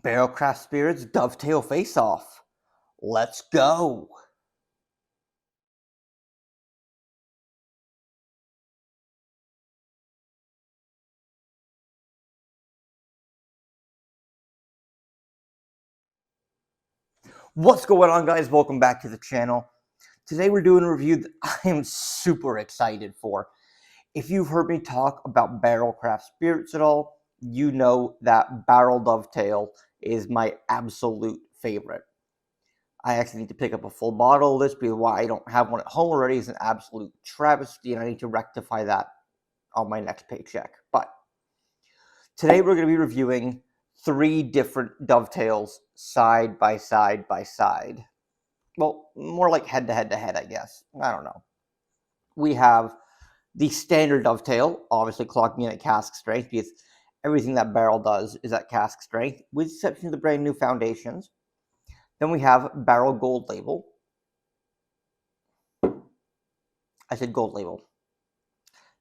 Barrell Craft Spirits Dovetail Face-Off. Let's go! What's going on, guys? Welcome back to the channel. Today we're doing a review that I am super excited for. If you've heard me talk about Barrell Craft Spirits at all, you know that Barrell Dovetail is my absolute favorite. I actually need to pick up a full bottle of this because why I don't have one at home already is an absolute travesty, and I need to rectify that on my next paycheck. But today we're going to be reviewing 3 different dovetails side by side by side. Well, more like head to head to head, I guess. I don't know. We have the standard dovetail, obviously clocking in at cask strength because everything that Barrell does is at cask strength, with the exception of the brand new foundations. Then we have Barrell Gold Label. I said Gold Label.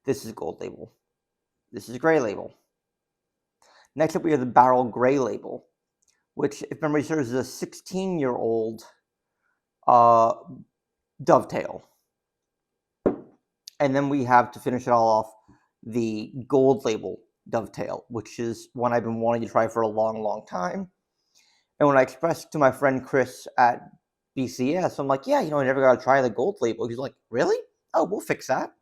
This is Gold Label. This is Gray Label. Next up, we have the Barrell Gray Label, which, if memory serves, is a 16-year-old dovetail. And then we have, to finish it all off, the Gold Label Dovetail, which is one I've been wanting to try for a long, long time. And when I expressed to my friend Chris at BCS, I'm like, yeah, I never got to try the Gold Label. He's like, really? Oh, we'll fix that.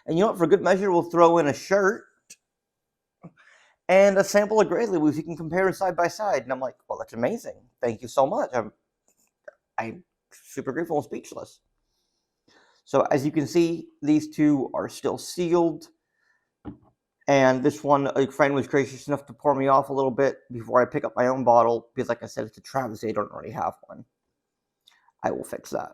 And you know what? For good measure, we'll throw in a shirt and a sample of Gray Label if you can compare it side by side. And I'm like, well, that's amazing. Thank you so much. I'm super grateful and speechless. So as you can see, these two are still sealed. And this one, a friend was gracious enough to pour me off a little bit before I pick up my own bottle, because like I said, it's a travesty I don't already have one. I will fix that.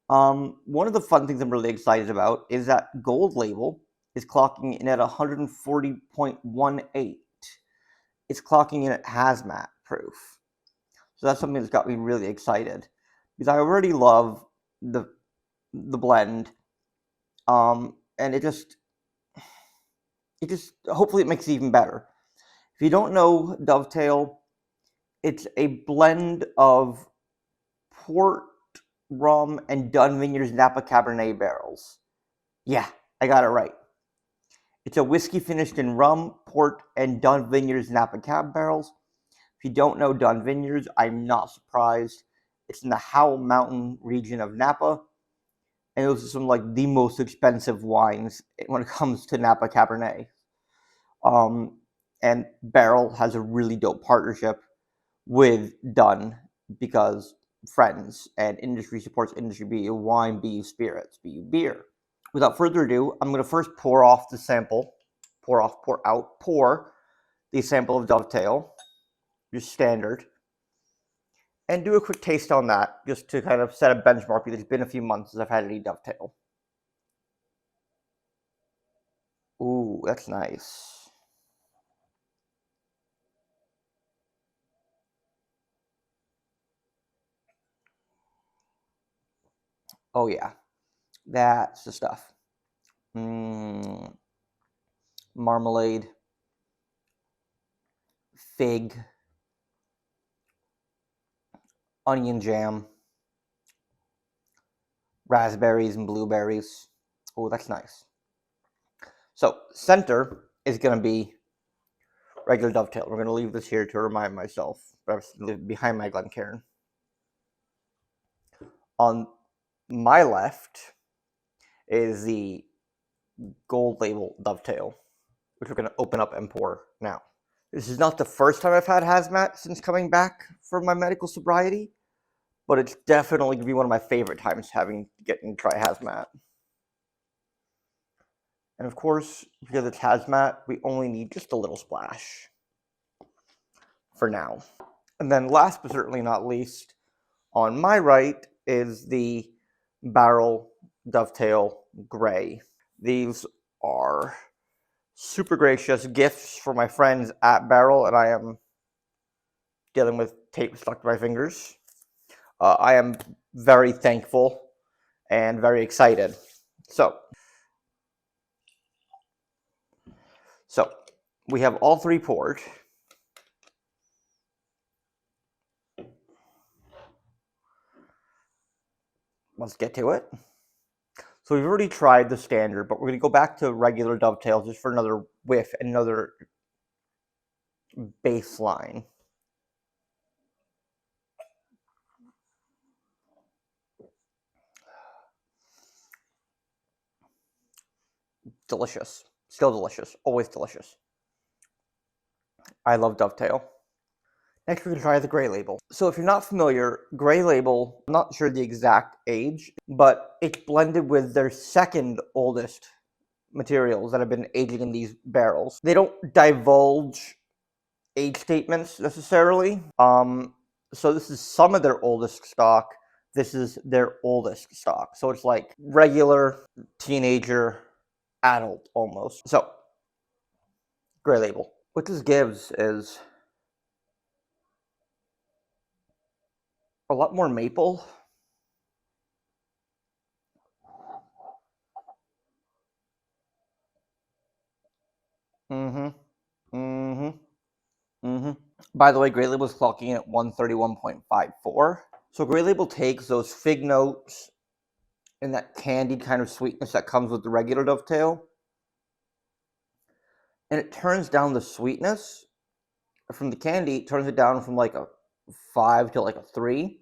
One of the fun things I'm really excited about is that Gold Label is clocking in at 140.18. It's clocking in at hazmat proof. So that's something that's got me really excited, because I already love the blend, and it just hopefully it makes it even better. If you don't know Dovetail, it's a blend of port, rum, and Dun Vineyards Napa Cabernet barrels. Yeah, I got it right. It's a whiskey finished in rum, port, and Dun Vineyards Napa Cab barrels. If you don't know Dun Vineyards, I'm not surprised. It's in the Howell Mountain region of Napa. And those are some like the most expensive wines when it comes to Napa Cabernet. And Barrell has a really dope partnership with Dun because friends, and industry supports industry, be you wine, be you spirits, be you beer. Without further ado, I'm going to first pour off the sample. Pour the sample of Dovetail, just standard. And do a quick taste on that, just to kind of set a benchmark, because it's been a few months since I've had any Dovetail. Ooh, that's nice. Oh yeah, that's the stuff. Marmalade, fig, onion jam, raspberries and blueberries. Oh, that's nice. So center is going to be regular Dovetail. We're going to leave this here to remind myself, but I was behind my Glencairn. On my left is the Gold Label Dovetail, which we're going to open up and pour now. This is not the first time I've had hazmat since coming back from my medical sobriety, but it's definitely going to be one of my favorite times getting to try hazmat. And of course, because it's hazmat, we only need just a little splash for now. And then last but certainly not least, on my right is the Barrell Dovetail Gray. These are super gracious gifts for my friends at Barrell, and I am dealing with tape stuck to my fingers. I am very thankful and very excited. So we have all 3 poured. let's get to it. So we've already tried the standard, but we're going to go back to regular Dovetail just for another whiff and another baseline. Delicious. Still delicious. Always delicious. I love Dovetail. Next, we're going to try the Gray Label. So if you're not familiar, Gray Label, I'm not sure the exact age, but it's blended with their second oldest materials that have been aging in these barrels. They don't divulge age statements necessarily. So this is some of their oldest stock. This is their oldest stock. So it's like regular, teenager, adult almost. So, Gray Label. What this gives is a lot more maple. By the way, Gray Label is clocking in at 131.54. So Gray Label takes those fig notes and that candied kind of sweetness that comes with the regular Dovetail, and it turns down the sweetness from the candy. It turns it down from like a 5 to like a 3,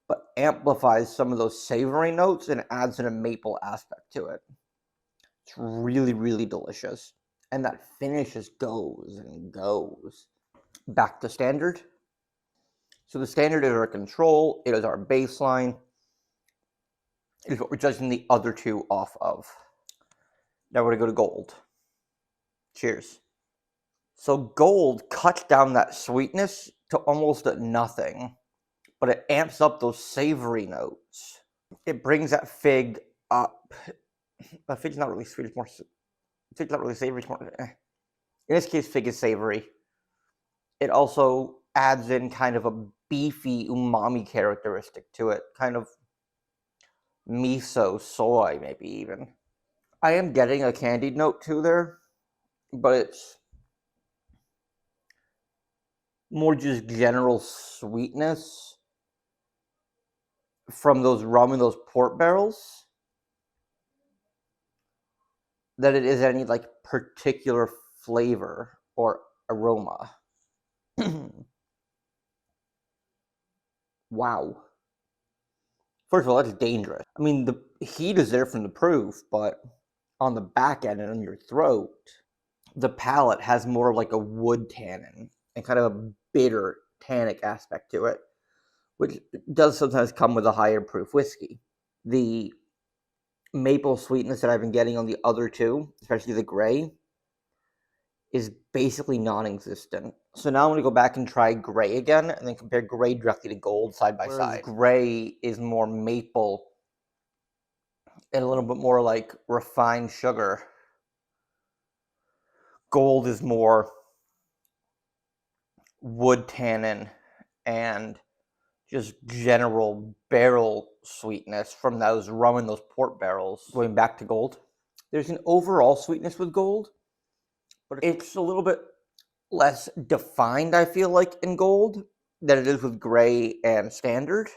but amplifies some of those savory notes and adds in a maple aspect to it. It's really, really delicious. And that finish just goes and goes. Back to standard. So the standard is our control. It is our baseline. It is what we're judging the other two off of. Now we're going to go to gold. Cheers. So gold cuts down that sweetness to almost nothing, but it amps up those savory notes. It brings that fig up. That fig's not really sweet. It's more. Fig's not really savory. It's more. In this case, fig is savory. It also adds in kind of a beefy umami characteristic to it, kind of miso, soy, maybe even. I am getting a candied note too there, but it's more just general sweetness from those rum and those port barrels than it is any like particular flavor or aroma. Wow. First of all, that's dangerous. I mean, the heat is there from the proof, but on the back end and on your throat, the palate has more of like a wood tannin and kind of a bitter tannic aspect to it, which does sometimes come with a higher proof whiskey. The maple sweetness that I've been getting on the other two, especially the gray, is basically non-existent. So now I'm going to go back and try gray again and then compare gray directly to gold side by side. Gray is more maple and a little bit more like refined sugar. Gold is more wood tannin and just general barrel sweetness from those rum and those port barrels. Going back to gold, there's an overall sweetness with gold, but it's a little bit less defined, I feel like, in gold than it is with gray and standard.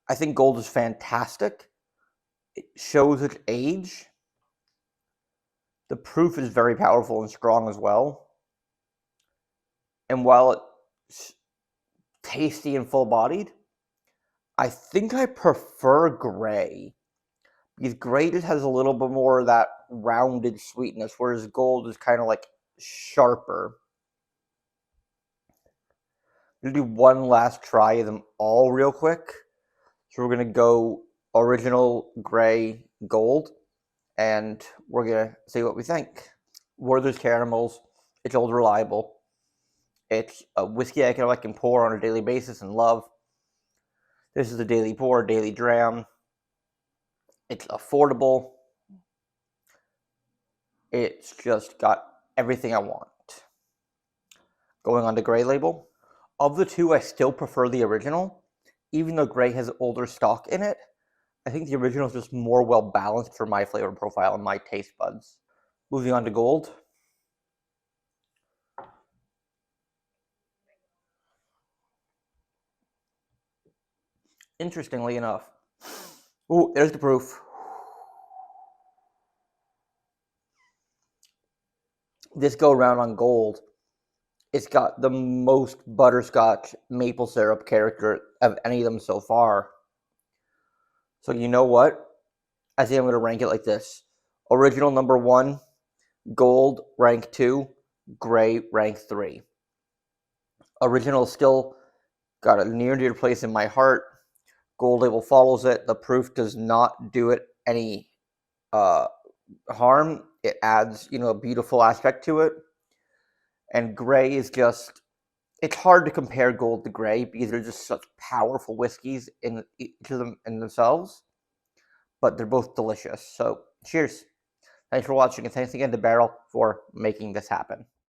I think gold is fantastic. It shows its age. The proof is very powerful and strong as well. And while it's tasty and full-bodied, I think I prefer gray. Because gray just has a little bit more of that rounded sweetness, whereas gold is kind of like sharper. I'm going to do one last try of them all real quick. So we're going to go original, gray, gold, and we're going to see what we think. Werther's Caramels, it's old reliable. It's a whiskey I can pour on a daily basis and love. This is a daily pour, daily dram. It's affordable. It's just got everything I want. Going on to Gray Label. Of the two, I still prefer the original. Even though Gray has older stock in it, I think the original is just more well balanced for my flavor profile and my taste buds. Moving on to Gold. Interestingly enough. Ooh, there's the proof. This go around on Gold, it's got the most butterscotch maple syrup character of any of them so far. So you know what? I think I'm going to rank it like this. Original number 1, Gold rank 2, Gray rank 3. Original still got a near and dear place in my heart. Gold label follows it. The proof does not do it any harm. It adds, a beautiful aspect to it. And Gray is just, it's hard to compare Gold to Gray because they're just such powerful whiskeys in each of them in themselves. But they're both delicious. So cheers. Thanks for watching, and thanks again to Barrell for making this happen.